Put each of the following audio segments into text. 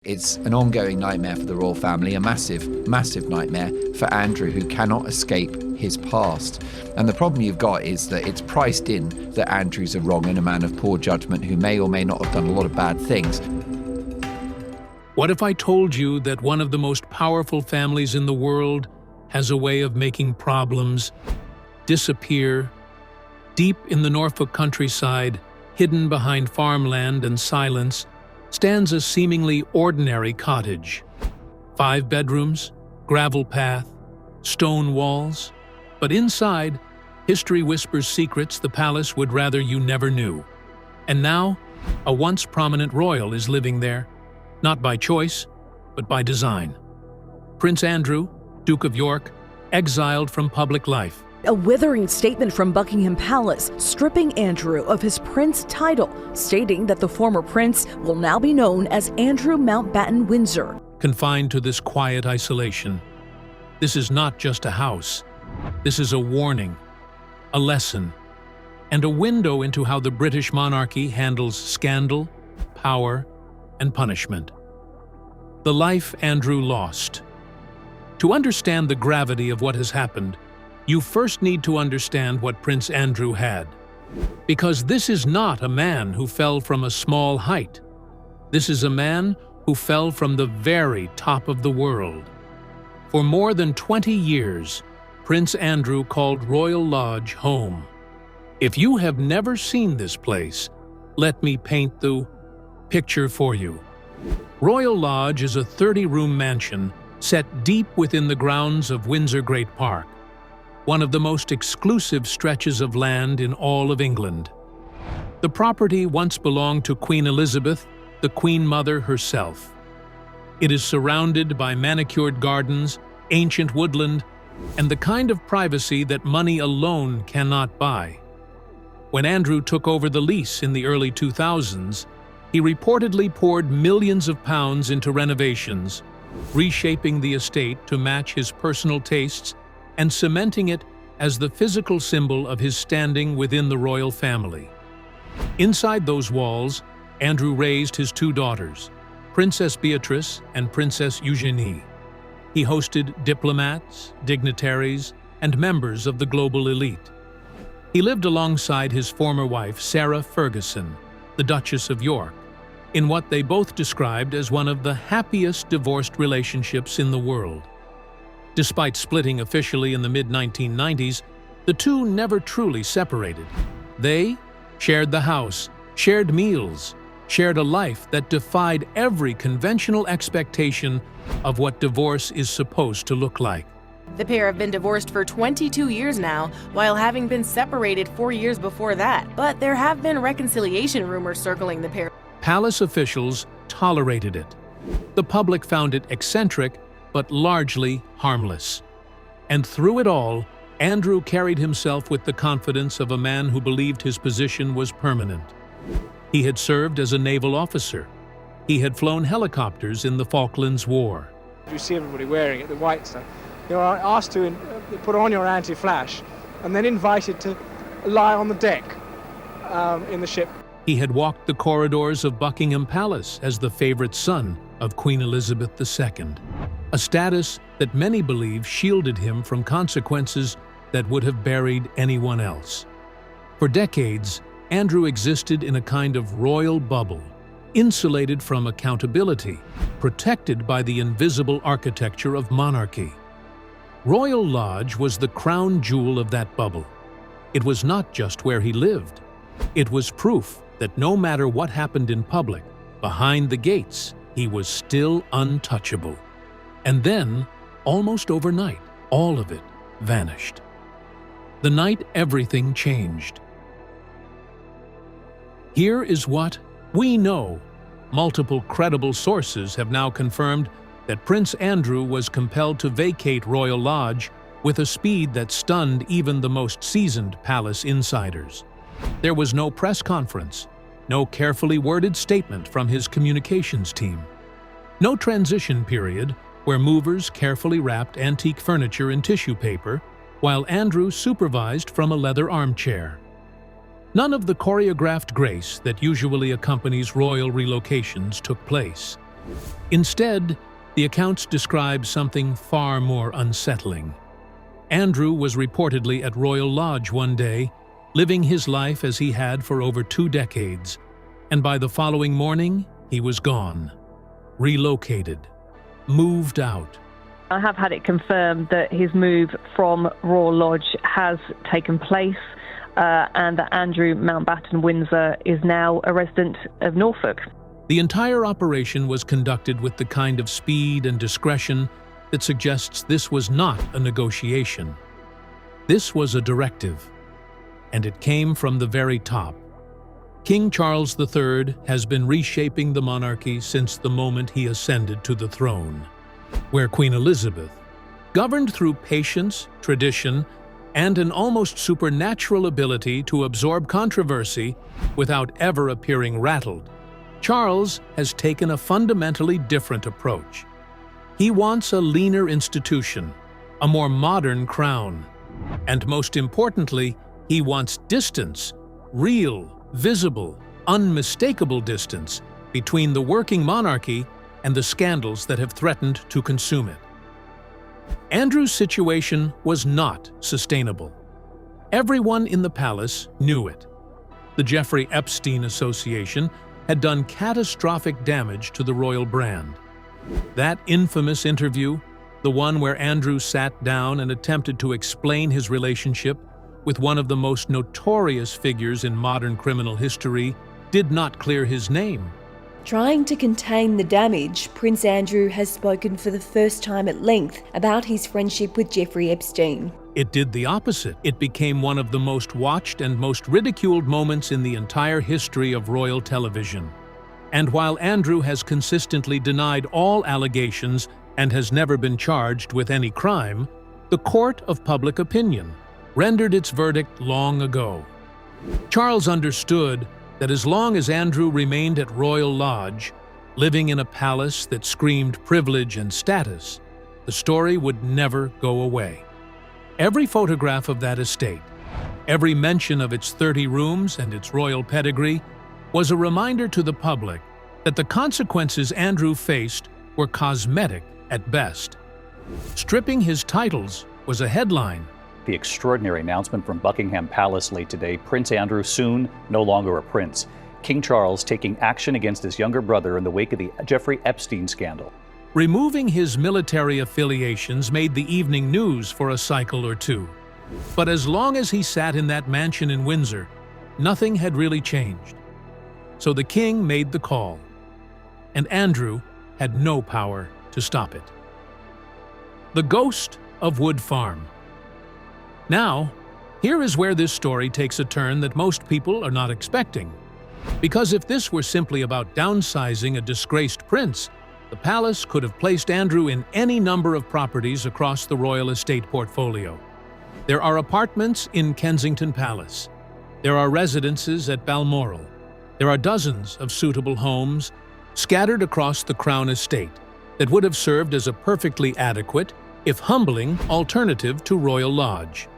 It's an ongoing nightmare for the royal family, a massive, massive nightmare for Andrew, who cannot escape his past. And the problem you've got is that it's priced in that Andrew's a wrong and a man of poor judgment who may or may not have done a lot of bad things. What if I told you that one of the most powerful families in the world has a way of making problems disappear? Deep in the Norfolk countryside, hidden behind farmland and silence, stands a seemingly ordinary cottage. 5 bedrooms, gravel path, stone walls. But inside, history whispers secrets the palace would rather you never knew. And now, a once prominent royal is living there, not by choice, but by design. Prince Andrew, Duke of York, exiled from public life. A withering statement from Buckingham Palace stripping Andrew of his prince title, stating that the former prince will now be known as Andrew Mountbatten Windsor. Confined to this quiet isolation, this is not just a house. This is a warning, a lesson, and a window into how the British monarchy handles scandal, power, and punishment. The life Andrew lost. To understand the gravity of what has happened, you first need to understand what Prince Andrew had. Because this is not a man who fell from a small height. This is a man who fell from the very top of the world. For more than 20 years, Prince Andrew called Royal Lodge home. If you have never seen this place, let me paint the picture for you. Royal Lodge is a 30-room mansion set deep within the grounds of Windsor Great Park, one of the most exclusive stretches of land in all of England. The property once belonged to Queen Elizabeth, the Queen Mother herself. It is surrounded by manicured gardens, ancient woodland, and the kind of privacy that money alone cannot buy. When Andrew took over the lease in the early 2000s, he reportedly poured millions of pounds into renovations, reshaping the estate to match his personal tastes and cementing it as the physical symbol of his standing within the royal family. Inside those walls, Andrew raised his 2 daughters, Princess Beatrice and Princess Eugenie. He hosted diplomats, dignitaries, and members of the global elite. He lived alongside his former wife, Sarah Ferguson, the Duchess of York, in what they both described as one of the happiest divorced relationships in the world. Despite splitting officially in the mid-1990s, the two never truly separated. They shared the house, shared meals, shared a life that defied every conventional expectation of what divorce is supposed to look like. The pair have been divorced for 22 years now, while having been separated 4 years before that. But there have been reconciliation rumors circling the pair. Palace officials tolerated it. The public found it eccentric, but largely harmless. And through it all, Andrew carried himself with the confidence of a man who believed his position was permanent. He had served as a naval officer. He had flown helicopters in the Falklands War. You see everybody wearing it, the white stuff. You're asked to put on your anti-flash and then invited to lie on the deck in the ship. He had walked the corridors of Buckingham Palace as the favorite son of Queen Elizabeth II, a status that many believe shielded him from consequences that would have buried anyone else. For decades, Andrew existed in a kind of royal bubble, insulated from accountability, protected by the invisible architecture of monarchy. Royal Lodge was the crown jewel of that bubble. It was not just where he lived. It was proof that no matter what happened in public, behind the gates, he was still untouchable. And then, almost overnight, all of it vanished. The night everything changed. Here is what we know. Multiple credible sources have now confirmed that Prince Andrew was compelled to vacate Royal Lodge with a speed that stunned even the most seasoned palace insiders. There was no press conference, no carefully worded statement from his communications team, no transition period where movers carefully wrapped antique furniture in tissue paper while Andrew supervised from a leather armchair. None of the choreographed grace that usually accompanies royal relocations took place. Instead, the accounts describe something far more unsettling. Andrew was reportedly at Royal Lodge one day, living his life as he had for over 2 decades, and by the following morning, he was gone, relocated, moved out. I have had it confirmed that his move from Royal Lodge has taken place, and that Andrew Mountbatten Windsor is now a resident of Norfolk. The entire operation was conducted with the kind of speed and discretion that suggests this was not a negotiation. This was a directive, and it came from the very top. King Charles III has been reshaping the monarchy since the moment he ascended to the throne, where Queen Elizabeth, governed through patience, tradition, and an almost supernatural ability to absorb controversy without ever appearing rattled, Charles has taken a fundamentally different approach. He wants a leaner institution, a more modern crown, and most importantly, he wants distance, real, visible, unmistakable distance between the working monarchy and the scandals that have threatened to consume it. Andrew's situation was not sustainable. Everyone in the palace knew it. The Jeffrey Epstein Association had done catastrophic damage to the royal brand. That infamous interview, the one where Andrew sat down and attempted to explain his relationship with one of the most notorious figures in modern criminal history, did not clear his name. Trying to contain the damage, Prince Andrew has spoken for the first time at length about his friendship with Jeffrey Epstein. It did the opposite. It became one of the most watched and most ridiculed moments in the entire history of royal television. And while Andrew has consistently denied all allegations and has never been charged with any crime, the court of public opinion rendered its verdict long ago. Charles understood that as long as Andrew remained at Royal Lodge, living in a palace that screamed privilege and status, the story would never go away. Every photograph of that estate, every mention of its 30 rooms and its royal pedigree, was a reminder to the public that the consequences Andrew faced were cosmetic at best. Stripping his titles was a headline. The extraordinary announcement from Buckingham Palace late today, Prince Andrew soon no longer a prince. King Charles taking action against his younger brother in the wake of the Jeffrey Epstein scandal. Removing his military affiliations made the evening news for a cycle or two. But as long as he sat in that mansion in Windsor, nothing had really changed. So the king made the call, and Andrew had no power to stop it. The Ghost of Wood Farm. Now, here is where this story takes a turn that most people are not expecting. Because if this were simply about downsizing a disgraced prince, the palace could have placed Andrew in any number of properties across the royal estate portfolio. There are apartments in Kensington Palace. There are residences at Balmoral. There are dozens of suitable homes scattered across the Crown estate that would have served as a perfectly adequate, if humbling, alternative to Royal Lodge.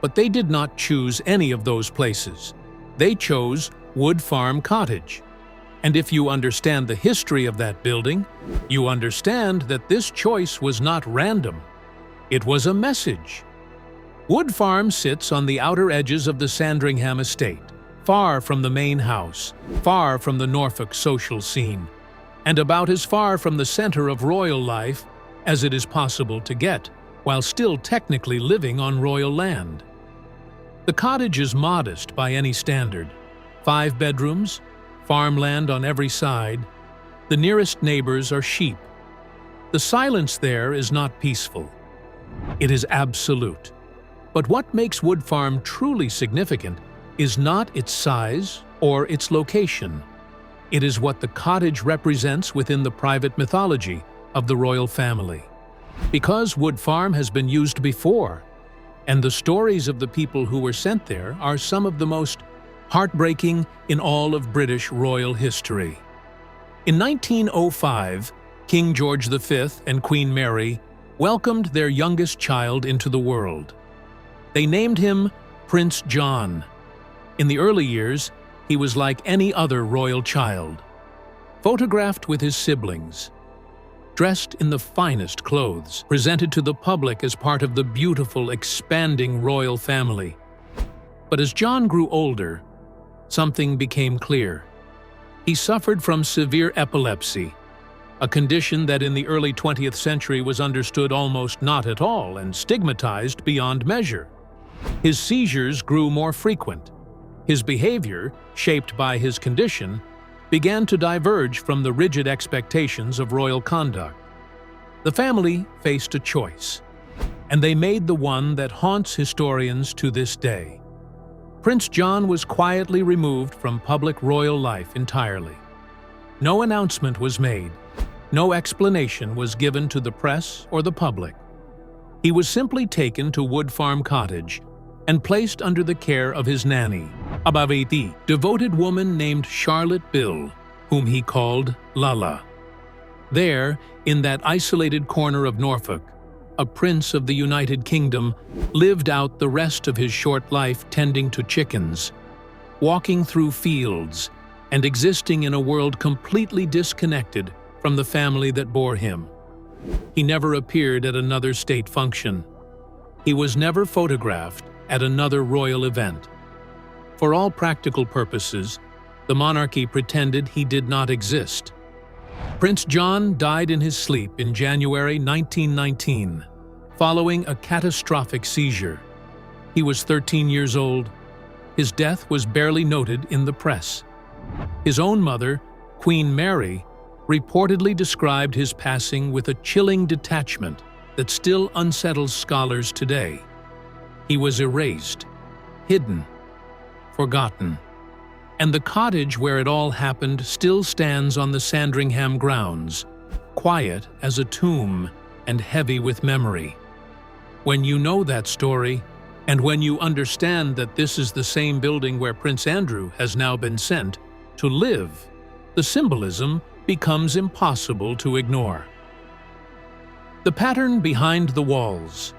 But they did not choose any of those places. They chose Wood Farm Cottage. And if you understand the history of that building, you understand that this choice was not random. It was a message. Wood Farm sits on the outer edges of the Sandringham estate, far from the main house, far from the Norfolk social scene, and about as far from the center of royal life as it is possible to get, while still technically living on royal land. The cottage is modest by any standard. 5 bedrooms, farmland on every side. The nearest neighbors are sheep. The silence there is not peaceful. It is absolute. But what makes Wood Farm truly significant is not its size or its location. It is what the cottage represents within the private mythology of the royal family. Because Wood Farm has been used before, and the stories of the people who were sent there are some of the most heartbreaking in all of British royal history. In 1905, King George V and Queen Mary welcomed their youngest child into the world. They named him Prince John. In the early years, he was like any other royal child. photographed with his siblings, dressed in the finest clothes, presented to the public as part of the beautiful, expanding royal family. But as John grew older, something became clear. He suffered from severe epilepsy, a condition that in the early 20th century was understood almost not at all and stigmatized beyond measure. His seizures grew more frequent. His behavior, shaped by his condition, began to diverge from the rigid expectations of royal conduct. The family faced a choice, and they made the one that haunts historians to this day. Prince John was quietly removed from public royal life entirely. No announcement was made. No explanation was given to the press or the public. He was simply taken to Wood Farm Cottage and placed under the care of his nanny, a Baviti, devoted woman named Charlotte Bill, whom he called Lala. There, in that isolated corner of Norfolk, a prince of the United Kingdom lived out the rest of his short life tending to chickens, walking through fields, and existing in a world completely disconnected from the family that bore him. He never appeared at another state function. He was never photographed at another royal event. For all practical purposes, the monarchy pretended he did not exist. Prince John died in his sleep in January 1919, following a catastrophic seizure. He was 13 years old. His death was barely noted in the press. His own mother, Queen Mary, reportedly described his passing with a chilling detachment that still unsettles scholars today. He was erased, hidden, forgotten. And the cottage where it all happened still stands on the Sandringham grounds, quiet as a tomb and heavy with memory. When you know that story, and when you understand that this is the same building where Prince Andrew has now been sent to live, the symbolism becomes impossible to ignore. The pattern behind the walls.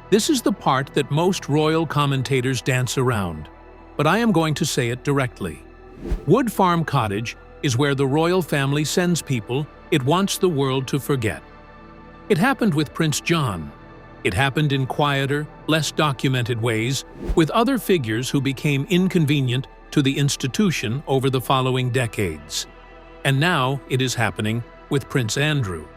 This is the part that most royal commentators dance around, but I am going to say it directly. Wood Farm Cottage is where the royal family sends people it wants the world to forget. It happened with Prince John. It happened in quieter, less documented ways with other figures who became inconvenient to the institution over the following decades. And now it is happening with Prince Andrew.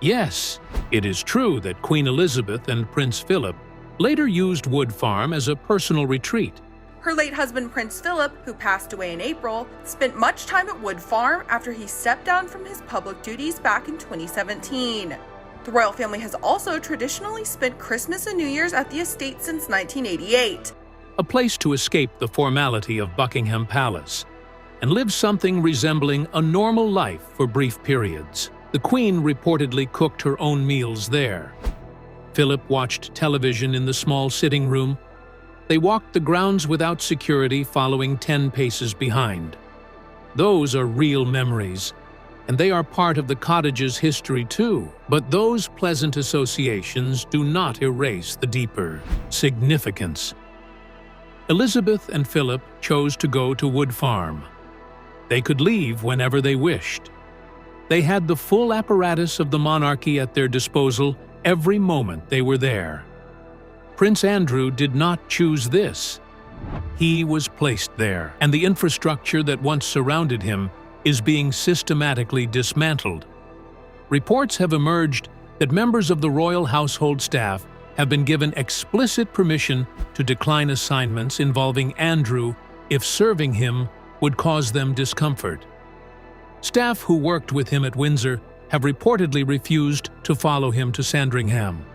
Yes, it is true that Queen Elizabeth and Prince Philip later used Wood Farm as a personal retreat. Her late husband, Prince Philip, who passed away in April, spent much time at Wood Farm after he stepped down from his public duties back in 2017. The royal family has also traditionally spent Christmas and New Year's at the estate since 1988. A place to escape the formality of Buckingham Palace and live something resembling a normal life for brief periods. The Queen reportedly cooked her own meals there. Philip watched television in the small sitting room. They walked the grounds without security, following 10 paces behind. Those are real memories, and they are part of the cottage's history too. But those pleasant associations do not erase the deeper significance. Elizabeth and Philip chose to go to Wood Farm. They could leave whenever they wished. They had the full apparatus of the monarchy at their disposal every moment they were there. Prince Andrew did not choose this. He was placed there, and the infrastructure that once surrounded him is being systematically dismantled. Reports have emerged that members of the royal household staff have been given explicit permission to decline assignments involving Andrew if serving him would cause them discomfort. Staff who worked with him at Windsor have reportedly refused to follow him to Sandringham.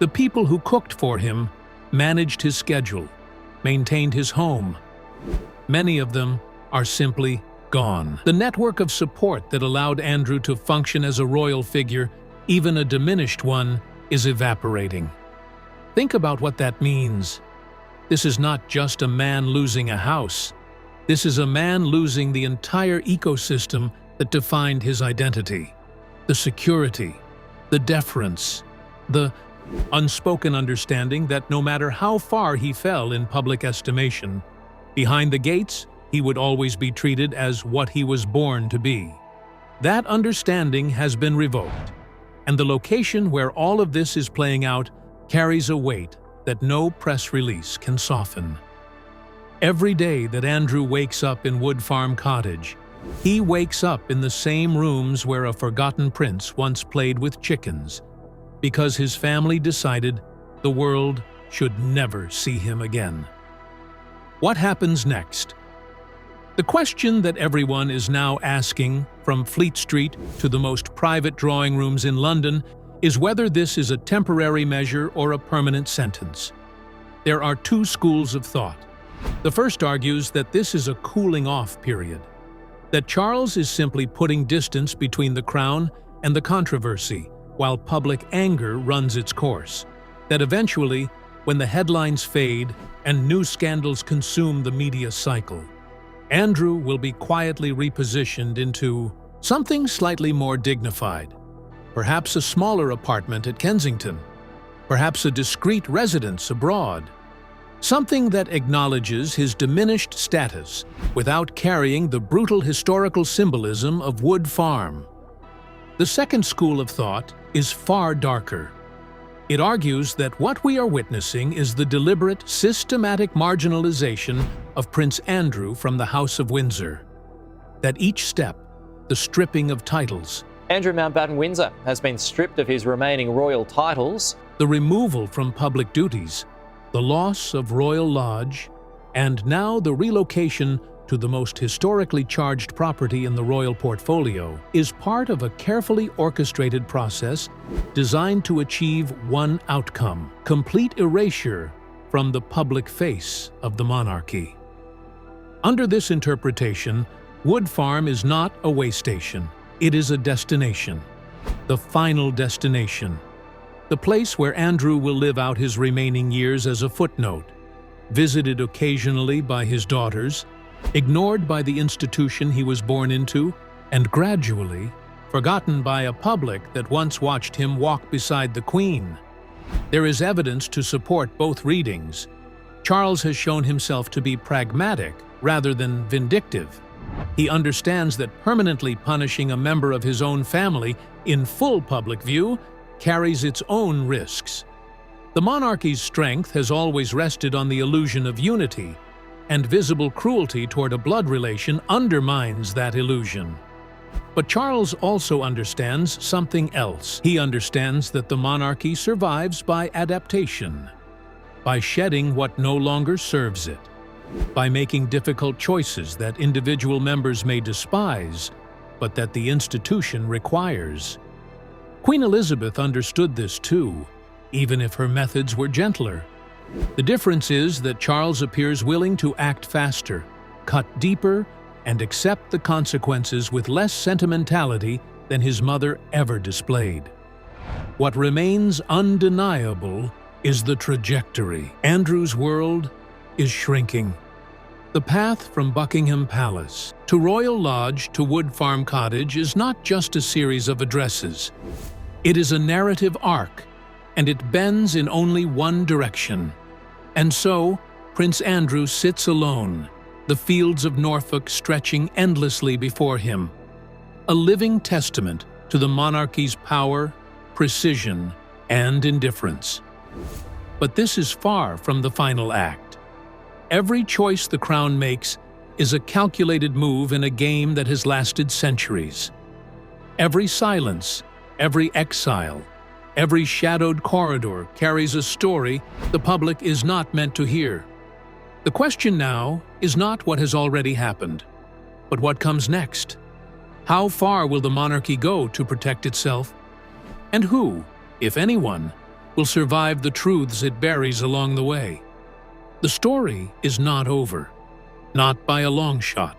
The people who cooked for him managed his schedule, maintained his home. Many of them are simply gone. The network of support that allowed Andrew to function as a royal figure, even a diminished one, is evaporating. Think about what that means. This is not just a man losing a house. This is a man losing the entire ecosystem that defined his identity. The security, the deference, the unspoken understanding that no matter how far he fell in public estimation, behind the gates he would always be treated as what he was born to be. That understanding has been revoked, and the location where all of this is playing out carries a weight that no press release can soften. Every day that Andrew wakes up in Wood Farm Cottage, he wakes up in the same rooms where a forgotten prince once played with chickens, because his family decided the world should never see him again. What happens next? The question that everyone is now asking, from Fleet Street to the most private drawing rooms in London, is whether this is a temporary measure or a permanent sentence. There are two schools of thought. The first argues that this is a cooling-off period, that Charles is simply putting distance between the crown and the controversy, while public anger runs its course, that eventually, when the headlines fade and new scandals consume the media cycle, Andrew will be quietly repositioned into something slightly more dignified, perhaps a smaller apartment at Kensington, perhaps a discreet residence abroad, something that acknowledges his diminished status without carrying the brutal historical symbolism of Wood Farm. The second school of thought is far darker. It argues that what we are witnessing is the deliberate, systematic marginalization of Prince Andrew from the House of Windsor. That each step, the stripping of titles, Andrew Mountbatten Windsor has been stripped of his remaining royal titles, the removal from public duties, the loss of Royal Lodge, and now the relocation to the most historically charged property in the royal portfolio, is part of a carefully orchestrated process designed to achieve one outcome: complete erasure from the public face of the monarchy. Under this interpretation, Wood Farm is not a way station. It is a destination, the final destination, the place where Andrew will live out his remaining years as a footnote, visited occasionally by his daughters, ignored by the institution he was born into, and gradually forgotten by a public that once watched him walk beside the Queen. There is evidence to support both readings. Charles has shown himself to be pragmatic rather than vindictive. He understands that permanently punishing a member of his own family in full public view carries its own risks. The monarchy's strength has always rested on the illusion of unity, and visible cruelty toward a blood relation undermines that illusion. But Charles also understands something else. He understands that the monarchy survives by adaptation, by shedding what no longer serves it, by making difficult choices that individual members may despise, but that the institution requires. Queen Elizabeth understood this too, even if her methods were gentler. The difference is that Charles appears willing to act faster, cut deeper, and accept the consequences with less sentimentality than his mother ever displayed. What remains undeniable is the trajectory. Andrew's world is shrinking. The path from Buckingham Palace to Royal Lodge to Wood Farm Cottage is not just a series of addresses. It is a narrative arc, and it bends in only one direction. And so, Prince Andrew sits alone, the fields of Norfolk stretching endlessly before him, a living testament to the monarchy's power, precision, and indifference. But this is far from the final act. Every choice the crown makes is a calculated move in a game that has lasted centuries. Every silence, every exile, every shadowed corridor carries a story the public is not meant to hear. The question now is not what has already happened, but what comes next. How far will the monarchy go to protect itself? And who, if anyone, will survive the truths it buries along the way? The story is not over, not by a long shot.